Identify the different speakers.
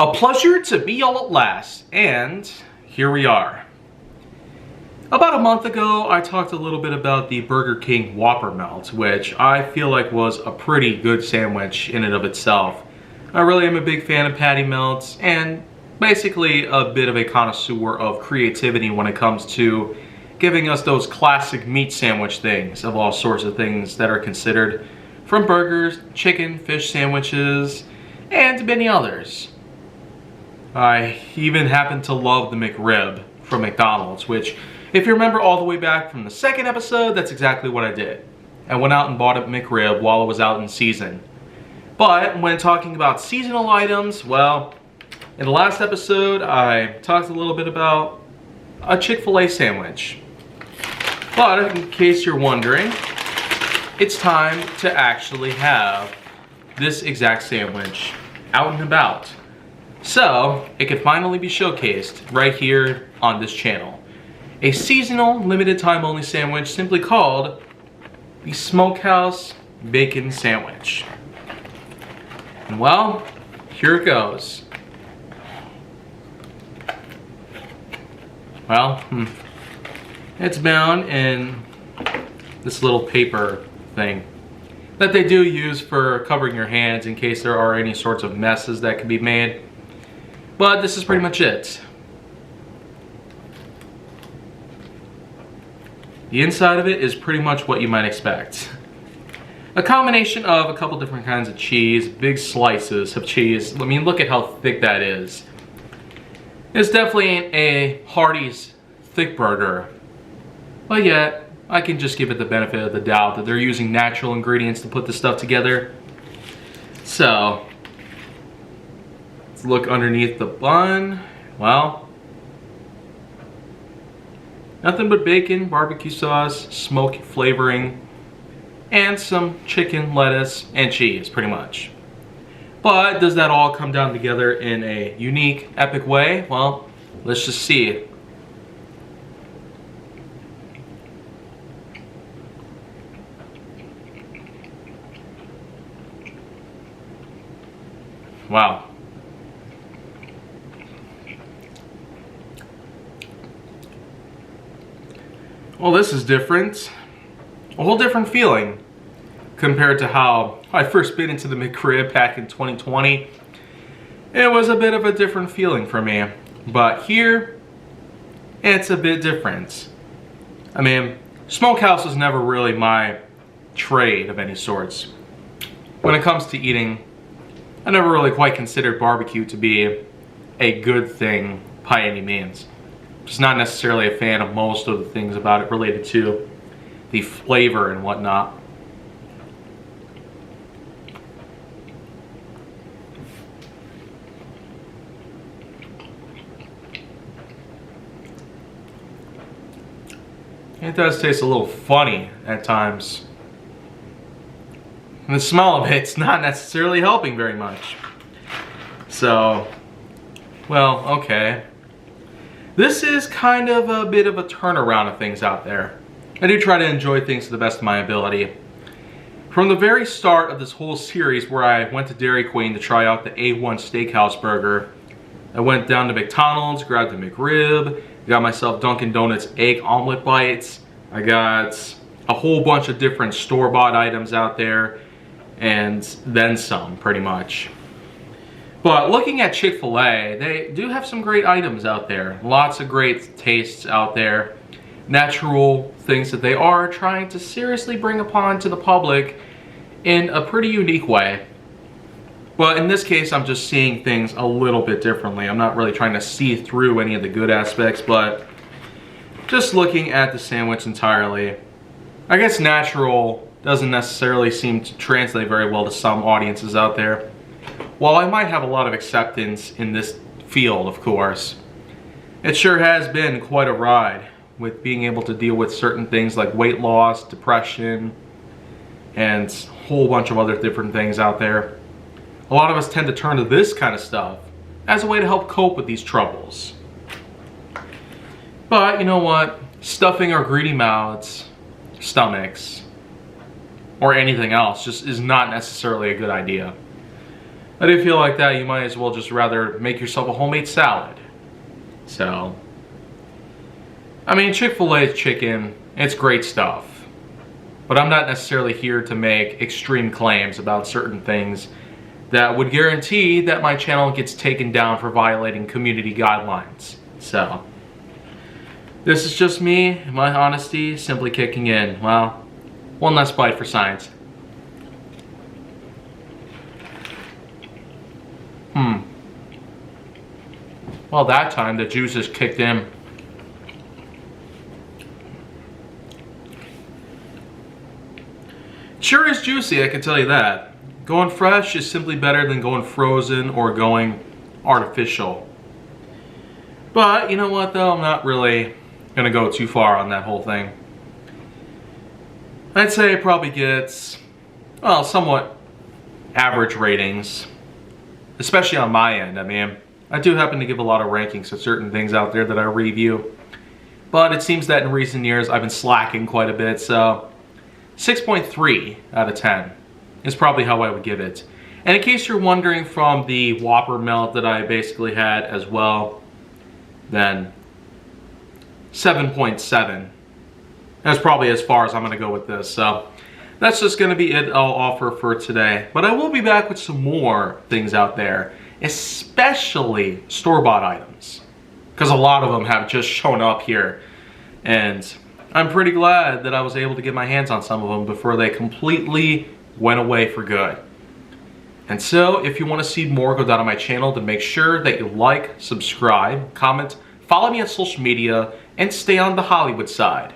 Speaker 1: A pleasure to be all at last, and here we are. About a month ago, I talked a little bit about the Burger King Whopper Melt, which I feel like was a pretty good sandwich in and of itself. I really am a big fan of patty melts, and basically a bit of a connoisseur of creativity when it comes to giving us those classic meat sandwich things of all sorts of things that are considered, from burgers, chicken, fish sandwiches, and many others. I even happen to love the McRib from McDonald's, which, if you remember all the way back from the second episode, that's exactly what I did. I went out and bought a McRib while it was out in season. But when talking about seasonal items, well, in the last episode, I talked a little bit about a Chick-Fil-A sandwich. But in case you're wondering, it's time to actually have this exact sandwich out and about. So, it can finally be showcased right here on this channel. A seasonal, limited time only sandwich simply called the Smokehouse Bacon Sandwich. And well, here it goes. Well, it's bound in this little paper thing that they do use for covering your hands in case there are any sorts of messes that can be made. But this is pretty much it. The inside of it is pretty much what you might expect. A combination of a couple different kinds of cheese, big slices of cheese. I mean, look at how thick that is. It's definitely a Hardee's thick burger. But yet, I can just give it the benefit of the doubt that they're using natural ingredients to put this stuff together. So, let's look underneath the bun. Well, nothing but bacon, barbecue sauce, smoke flavoring, and some chicken, lettuce, and cheese, pretty much. But does that all come down together in a unique, epic way? Well, let's just see. Wow. Well, this is different. A whole different feeling compared to how I first bit into the McRib back in 2020. It was a bit of a different feeling for me. But here, it's a bit different. I mean, Smokehouse was never really my trade of any sorts. When it comes to eating, I never really quite considered barbecue to be a good thing by any means. Just not necessarily a fan of most of the things about it related to the flavor and whatnot. It does taste a little funny at times. And the smell of it's not necessarily helping very much. So, well, okay. This is kind of a bit of a turnaround of things out there. I do try to enjoy things to the best of my ability. From the very start of this whole series where I went to Dairy Queen to try out the A1 Steakhouse burger, I went down to McDonald's, grabbed the McRib, got myself Dunkin' Donuts egg omelet bites. I got a whole bunch of different store-bought items out there, and then some, pretty much. But looking at Chick-Fil-A, they do have some great items out there. Lots of great tastes out there. Natural things that they are trying to seriously bring upon to the public in a pretty unique way. But in this case, I'm just seeing things a little bit differently. I'm not really trying to see through any of the good aspects, but just looking at the sandwich entirely. I guess natural doesn't necessarily seem to translate very well to some audiences out there. While I might have a lot of acceptance in this field, of course, it sure has been quite a ride with being able to deal with certain things like weight loss, depression, and a whole bunch of other different things out there. A lot of us tend to turn to this kind of stuff as a way to help cope with these troubles. But you know what? Stuffing our greedy mouths, stomachs, or anything else just is not necessarily a good idea. I do feel like that you might as well just rather make yourself a homemade salad. So, I mean, Chick-fil-A chicken, it's great stuff. But I'm not necessarily here to make extreme claims about certain things that would guarantee that my channel gets taken down for violating community guidelines. So, this is just me, my honesty, simply kicking in. Well, one less bite for science. Well, that time the juices kicked in. Sure is juicy, I can tell you that. Going fresh is simply better than going frozen or going artificial. But you know what though, I'm not really gonna go too far on that whole thing. I'd say it probably gets, well, somewhat average ratings, especially on my end. I mean, I do happen to give a lot of rankings of certain things out there that I review, but it seems that in recent years I've been slacking quite a bit, so 6.3 out of 10 is probably how I would give it. And in case you're wondering from the Whopper melt that I basically had as well, then 7.7. That's probably as far as I'm going to go with this. So that's just going to be it I'll offer for today. But I will be back with some more things out there, especially store-bought items, because a lot of them have just shown up here. And I'm pretty glad that I was able to get my hands on some of them before they completely went away for good. And so if you want to see more go down on my channel, then make sure that you like, subscribe, comment, follow me on social media, and stay on the Hollywood side.